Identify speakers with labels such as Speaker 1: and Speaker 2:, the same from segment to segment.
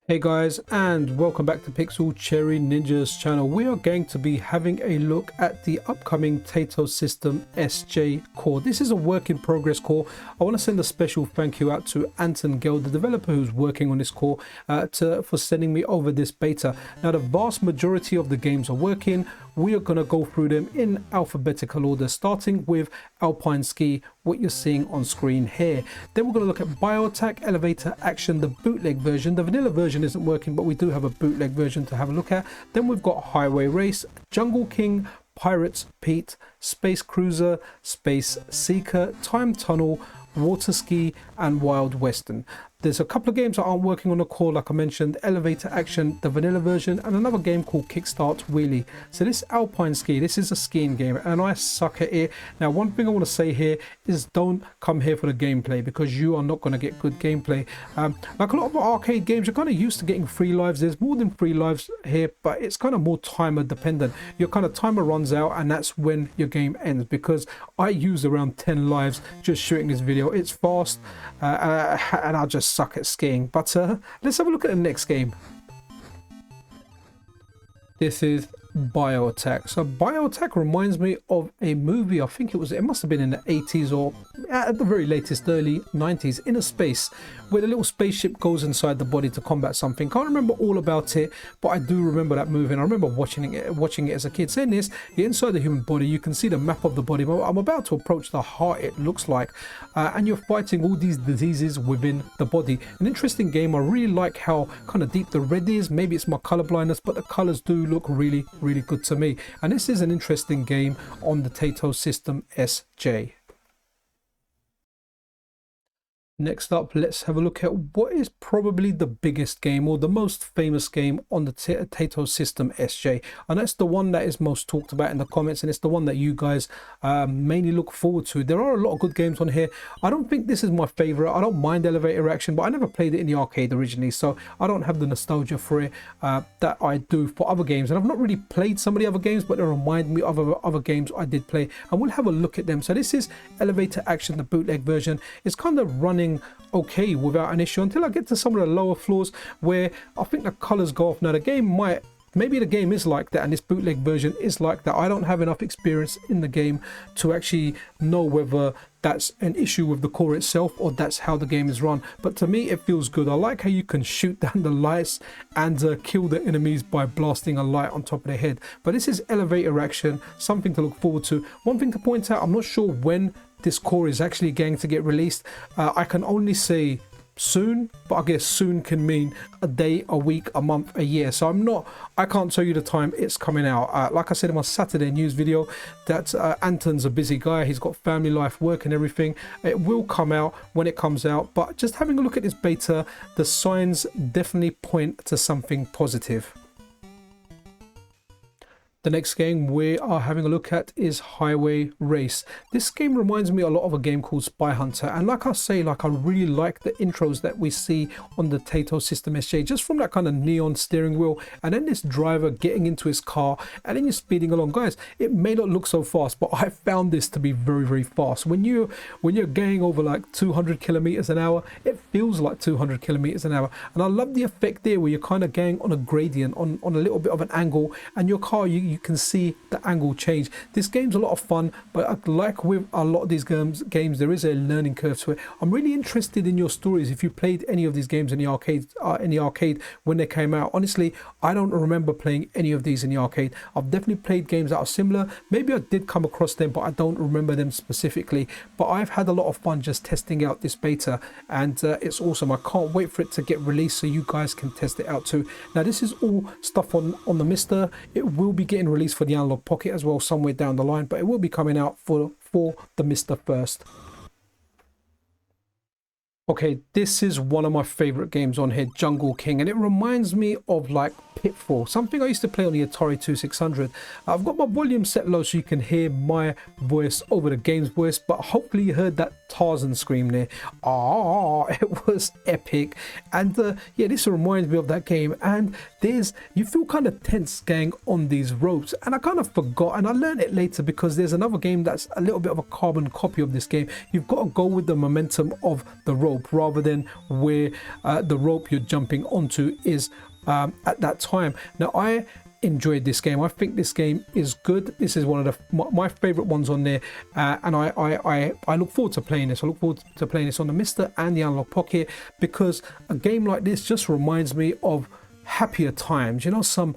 Speaker 1: Hey guys, and welcome back to Pixel Cherry Ninja's channel. We are going to be having a look at the upcoming Taito System SJ core. This is a work in progress core. I want to send a special thank you out to Anton Gale, the developer who's working on this core, for sending me over this beta. Now, the vast majority of the games are working. We are going to go through them in alphabetical order, starting with Alpine Ski, what you're seeing on screen here. Then we're going to look at BioTAC, Elevator Action, the bootleg version. The vanilla version isn't working, but we do have a bootleg version to have a look at. Then we've got Highway Race, Jungle King, Pirates Pete, Space Cruiser, Space Seeker, Time Tunnel, Water Ski, and Wild Western. There's a couple of games that aren't working on the core, like I mentioned, Elevator Action, the vanilla version, and another game called Kickstart Wheelie. So this Alpine Ski, this is a skiing game, and I suck at it. Now, one thing I want to say here is don't come here for the gameplay, because you are not going to get good gameplay. Like a lot of arcade games, you're kind of used to getting 3 lives. There's more than 3 lives here, but it's kind of more timer dependent. Your kind of timer runs out, and that's when your game ends, because I use around 10 lives just shooting this video. It's fast, and I just suck at skiing. But let's have a look at the next game. This is BioTAC. So BioTAC reminds me of a movie. I think it must have been in the 80s or at the very latest early 90s, in a space where the little spaceship goes inside the body to combat something. Can't remember all about it, but I do remember that movie, and I remember watching it as a kid. Saying this, you're inside the human body, you can see the map of the body. I'm about to approach the heart, it looks like, and you're fighting all these diseases within the body. An interesting game. I really like how kind of deep the red is. Maybe it's my color blindness, but the colors do look really good to me. And this is an interesting game on the Taito System SJ. Next up, let's have a look at what is probably the biggest game or the most famous game on the Taito System SJ, and that's the one that is most talked about in the comments, and it's the one that you guys mainly look forward to. There are a lot of good games on here. I don't think this is my favorite. I don't mind Elevator Action, but I never played it in the arcade originally, so I don't have the nostalgia for it that I do for other games. And I've not really played some of the other games, but they remind me of other games I did play, and we'll have a look at them. So this is Elevator Action, the bootleg version. It's kind of running okay without an issue until I get to some of the lower floors where I think the colors go off. Now, the game maybe the game is like that, and this bootleg version is like that. I don't have enough experience in the game to actually know whether that's an issue with the core itself or that's how the game is run, but to me it feels good. I like how you can shoot down the lights and kill the enemies by blasting a light on top of their head. But this is Elevator Action, something to look forward to. One thing to point out, I'm not sure when this core is actually going to get released. I can only say soon, but I guess soon can mean a day, a week, a month, a year. So I can't tell you the time it's coming out. Like I said in my Saturday news video, that Anton's a busy guy. He's got family life, work and everything. It will come out when it comes out, but just having a look at this beta, the signs definitely point to something positive. The next game we are having a look at is Highway Race. This game reminds me a lot of a game called Spy Hunter, and like I say, I really like the intros that we see on the Taito System SJ, just from that kind of neon steering wheel, and then this driver getting into his car, and then you're speeding along. Guys, it may not look so fast, but I found this to be very fast. When you're going over like 200 kilometers an hour, it feels like 200 kilometers an hour. And I love the effect there where you're kind of going on a gradient, on a little bit of an angle, and your car, you can see the angle change. This game's a lot of fun, but like with a lot of these games, there is a learning curve to it. I'm really interested in your stories if you played any of these games in the arcade when they came out. Honestly, I don't remember playing any of these in the arcade. I've definitely played games that are similar. Maybe I did come across them, but I don't remember them specifically. But I've had a lot of fun just testing out this beta, and it's awesome. I can't wait for it to get released so you guys can test it out too. Now, this is all stuff on the MiSTer. It will be getting released for the Analog Pocket as well somewhere down the line, but it will be coming out for the MiSTer first. Okay, this is one of my favorite games on here, Jungle King, and it reminds me of like Pitfall, something I used to play on the Atari 2600. I've got my volume set low so you can hear my voice over the game's voice, but hopefully you heard that Tarzan scream there. Ah, it was epic. And yeah, this reminds me of that game. And you feel kind of tense gang on these ropes, and I kind of forgot, and I learned it later because there's another game that's a little bit of a carbon copy of this game. You've got to go with the momentum of the rope rather than where the rope you're jumping onto is at that time. Now I enjoyed this game. I think this game is good. This is one of my favorite ones on there, and I look forward to playing this. I look forward to playing this on the MiSTer and the Analog Pocket, because a game like this just reminds me of happier times, you know, some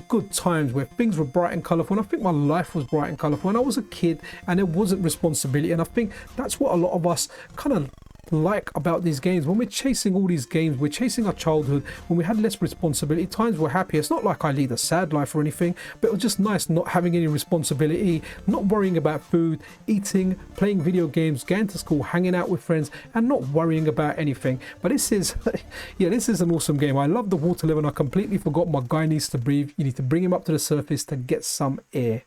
Speaker 1: good times where things were bright and colorful. And I think my life was bright and colorful when I was a kid, and it wasn't responsibility. And I think that's what a lot of us kind of like about these games. When we're chasing all these games, we're chasing our childhood when we had less responsibility. Times were happy. It's not like I lead a sad life or anything, but it was just nice not having any responsibility, not worrying about food, eating, playing video games, going to school, hanging out with friends, and not worrying about anything. But this is yeah, this is an awesome game. I love the water level, and I completely forgot my guy needs to breathe. You need to bring him up to the surface to get some air.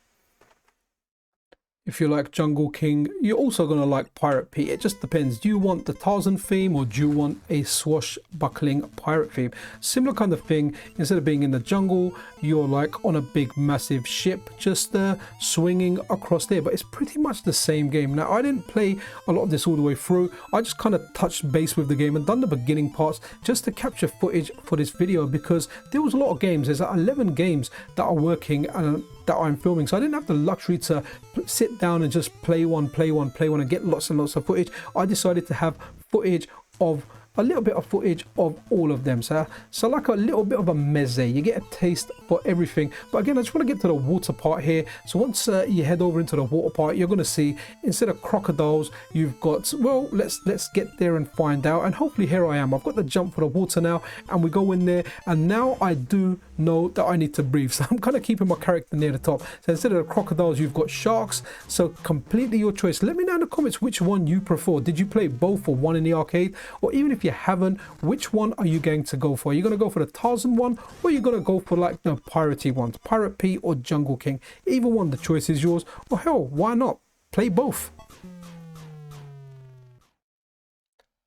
Speaker 1: If you like Jungle King, you're also going to like Pirate Pete. It just depends. Do you want the Tarzan theme, or do you want a swashbuckling pirate theme? Similar kind of thing. Instead of being in the jungle, you're like on a big massive ship just swinging across there. But it's pretty much the same game. Now, I didn't play a lot of this all the way through. I just kind of touched base with the game and done the beginning parts just to capture footage for this video, because there was a lot of games. There's 11 games that are working and that I'm filming, so I didn't have the luxury to sit down and just play one and get lots and lots of footage. I decided to have footage of a little bit of footage of all of them, so like a little bit of a meze. You get a taste for everything. But again, I just want to get to the water part here. So once you head over into the water part, you're going to see, instead of crocodiles, you've got, well, let's get there and find out. And hopefully here I am. I've got the jump for the water now, and we go in there, and now I do know that I need to breathe, so I'm kind of keeping my character near the top. So instead of the crocodiles, you've got sharks. So completely your choice. Let me know in the comments which one you prefer. Did you play both or one in the arcade? Or even if you haven't, which one are you going to go for? Are you going to go for the Tarzan one, or are you going to go for like the piratey ones, Pirate Pete or Jungle King? Either one, the choice is yours. Or hell, why not play both?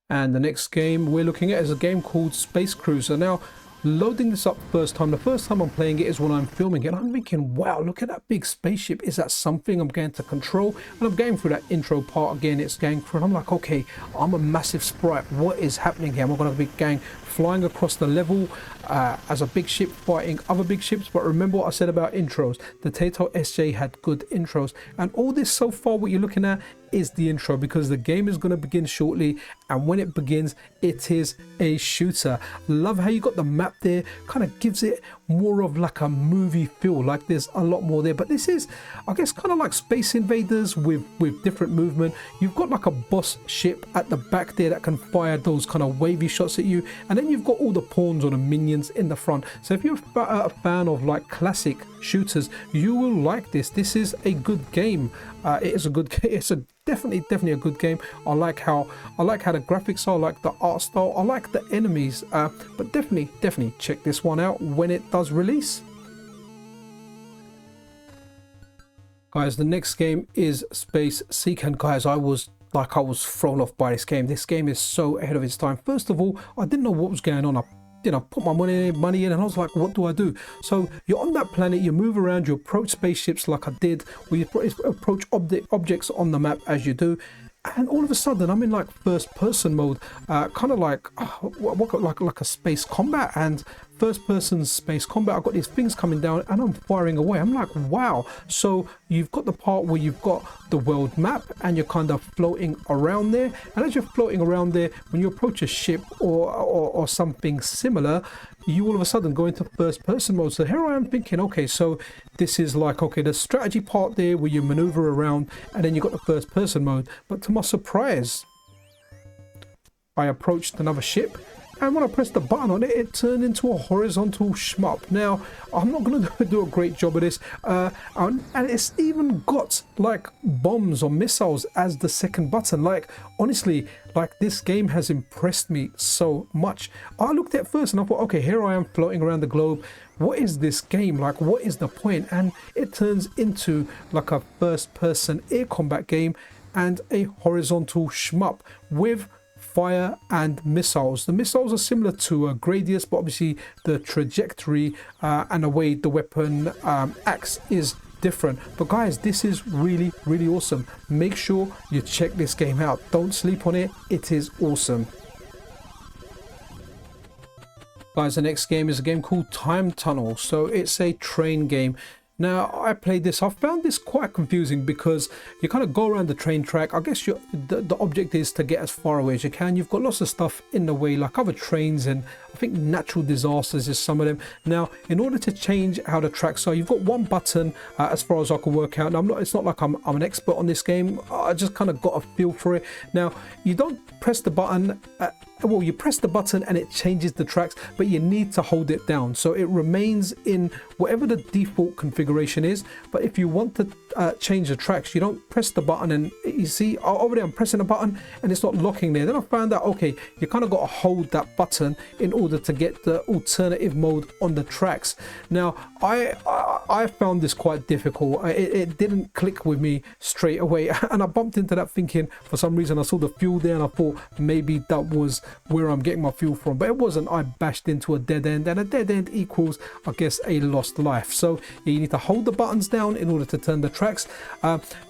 Speaker 1: And the next game we're looking at is a game called Space Cruiser. Now, loading this up the first time I'm playing it is when I'm filming it. I'm thinking, wow, look at that big spaceship. Is that something I'm going to control? And I'm going through that intro part again. It's going through, and I'm like, okay, I'm a massive sprite. What is happening here? Am I going to be going flying across the level as a big ship fighting other big ships? But remember what I said about intros. The Taito SJ had good intros, and all this so far what you're looking at is the intro, because the game is going to begin shortly, and when it begins, it is a shooter. Love how you got the map there, kind of gives it more of like a movie feel, like there's a lot more there. But this is, I guess, kind of like Space Invaders with different movement. You've got like a boss ship at the back there that can fire those kind of wavy shots at you, and then you've got all the pawns or the minions in the front. So if you're a fan of like classic shooters, you will like this. This is a good game. It is a good game. It's a definitely a good game. I like how the graphics are, I like the art style, I like the enemies, but definitely check this one out when it does release. Guys, the next game is Space Seek, and guys, I was thrown off by this game. This game is so ahead of its time. First of all, I didn't know what was going on. I put my money in, and I was like, what do I do? So you're on that planet, you move around, you approach spaceships like I did, where you approach objects on the map as you do, and all of a sudden I'm in like first person mode, kind of like like a space combat, and first person space combat. I've got these things coming down and I'm firing away. I'm like, wow. So you've got the part where you've got the world map and you're kind of floating around there, and as you're floating around there, when you approach a ship or something similar, you all of a sudden go into first person mode. So here I am thinking, okay, so this is like, okay, the strategy part there where you maneuver around, and then you got the first person mode. But to my surprise, I approached another ship, and when I pressed the button on it, it turned into a horizontal shmup. Now, I'm not going to do a great job of this, and it's even got like bombs or missiles as the second button. Like, honestly, like, this game has impressed me so much. I looked at it first and I thought, okay, here I am floating around the globe. What is this game? Like, what is the point? And it turns into like a first-person air combat game and a horizontal shmup with fire and missiles. The missiles are similar to Gradius, but obviously the trajectory and the way the weapon acts is different. But guys, this is really, really awesome. Make sure you check this game out. Don't sleep on it. It is awesome. Guys, the next game is a game called Time Tunnel. So it's a train game. Now, I played this. I found this quite confusing because you kind of go around the train track. I guess the object is to get as far away as you can. You've got lots of stuff in the way, like other trains, and I think natural disasters is some of them. Now, in order to change how the tracks are, you've got one button as far as I can work out. Now, it's not like I'm an expert on this game. I just kind of got a feel for it. Now, you don't press the button. Well, you press the button and it changes the tracks, but you need to hold it down. So it remains in whatever the default configuration is. But if you want to change the tracks, you don't press the button, and you see over there I'm pressing a button and it's not locking there. Then I found out, okay, you kind of got to hold that button in order to get the alternative mode on the tracks. Now, I found this quite difficult. It didn't click with me straight away, and I bumped into that thinking, for some reason I saw the fuel there and I thought maybe that was where I'm getting my fuel from, but it wasn't. I bashed into a dead end, and a dead end equals, I guess, a lost life. So you need to hold the buttons down in order to turn the tracks.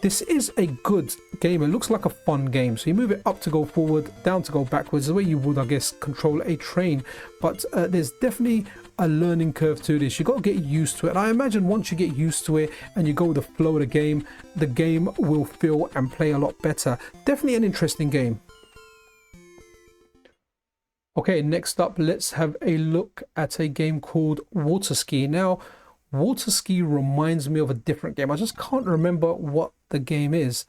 Speaker 1: This is a good game. It looks like a fun game. So you move it up to go forward, down to go backwards, the way you would, I guess, control a train. But there's definitely a learning curve to this. You got to get used to it, and I imagine once you get used to it and you go with the flow of the game will feel and play a lot better. Definitely an interesting game. Okay, next up, let's have a look at a game called Water Ski. Now, Water Ski reminds me of a different game. I just can't remember what the game is.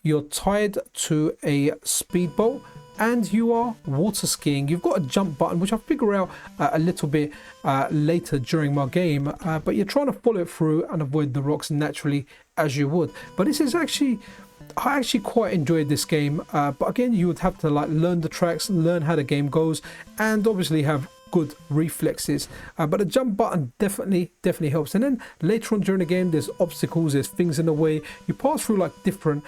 Speaker 1: You're tied to a speedboat and you are water skiing. You've got a jump button, which I'll figure out a little bit later during my game, but you're trying to follow it through and avoid the rocks naturally as you would. But this is actually, I actually quite enjoyed this game, but again, you would have to like learn the tracks, learn how the game goes, and obviously have good reflexes. But the jump button definitely helps. And then later on during the game, there's obstacles, there's things in the way. You pass through like different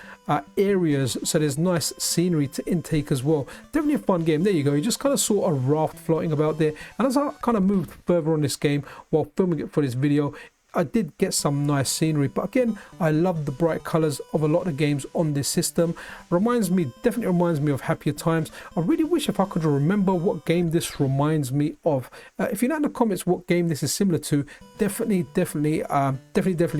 Speaker 1: areas, so there's nice scenery to intake as well. Definitely a fun game. There you go. You just kind of saw a raft floating about there. And as I kind of moved further on this game while filming it for this video, I did get some nice scenery, but again, I love the bright colors of a lot of games on this system. Definitely reminds me of happier times. I really wish if I could remember what game this reminds me of. If you know in the comments what game this is similar to, definitely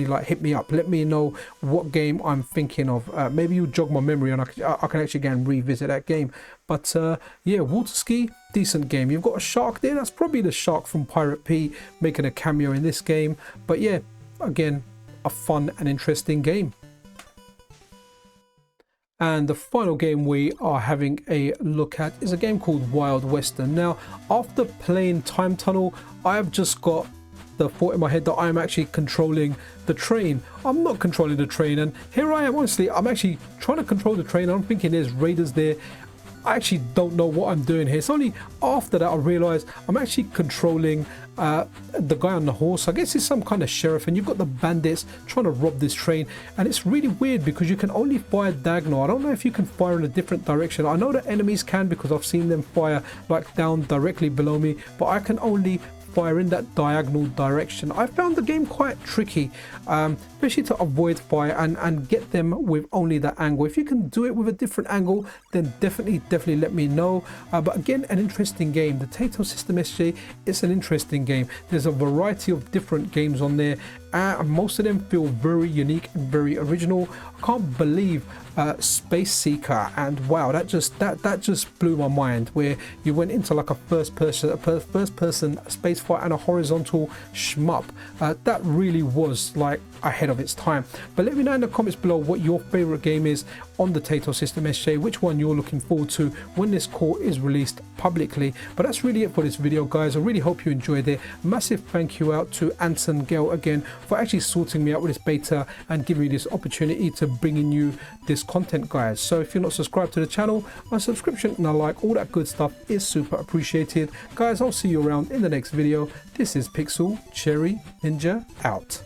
Speaker 1: like hit me up. Let me know what game I'm thinking of. Maybe you jog my memory and I can actually again revisit that game. But yeah, Water Ski, decent game. You've got a shark there. That's probably the shark from Pirate Pete making a cameo in this game. But yeah, again, a fun and interesting game. And the final game we are having a look at is a game called Wild Western. Now, after playing Time Tunnel, I have just got the thought in my head that I'm actually controlling the train. I'm not controlling the train, and here I am. Honestly, I'm actually trying to control the train. I'm thinking there's raiders there. I actually don't know what I'm doing here. It's only after that I realized I'm actually controlling the guy on the horse. I guess he's some kind of sheriff, and you've got the bandits trying to rob this train, and it's really weird because you can only fire diagonal. I don't know if you can fire in a different direction. I know that enemies can because I've seen them fire like down directly below me, but I can only fire in that diagonal direction. I found the game quite tricky, especially to avoid fire and get them with only that angle. If you can do it with a different angle, then definitely let me know. But again, an interesting game. The Taito System SJ is an interesting game. There's a variety of different games on there, and most of them feel very unique and very original. I can't believe Space Seeker, and wow, that just blew my mind, where you went into like a first person space fight and a horizontal shmup. That really was like ahead of its time. But let me know in the comments below what your favorite game is on the Taito System SJ, which one you're looking forward to when this core is released publicly. But that's really it for this video, guys. I really hope you enjoyed it. Massive thank you out to Anton Gale again for actually sorting me out with this beta and giving me this opportunity to bringing you this content, guys. So if you're not subscribed to the channel, a subscription and a like, all that good stuff is super appreciated, guys. I'll see you around in the next video. This is Pixel Cherry Ninja out.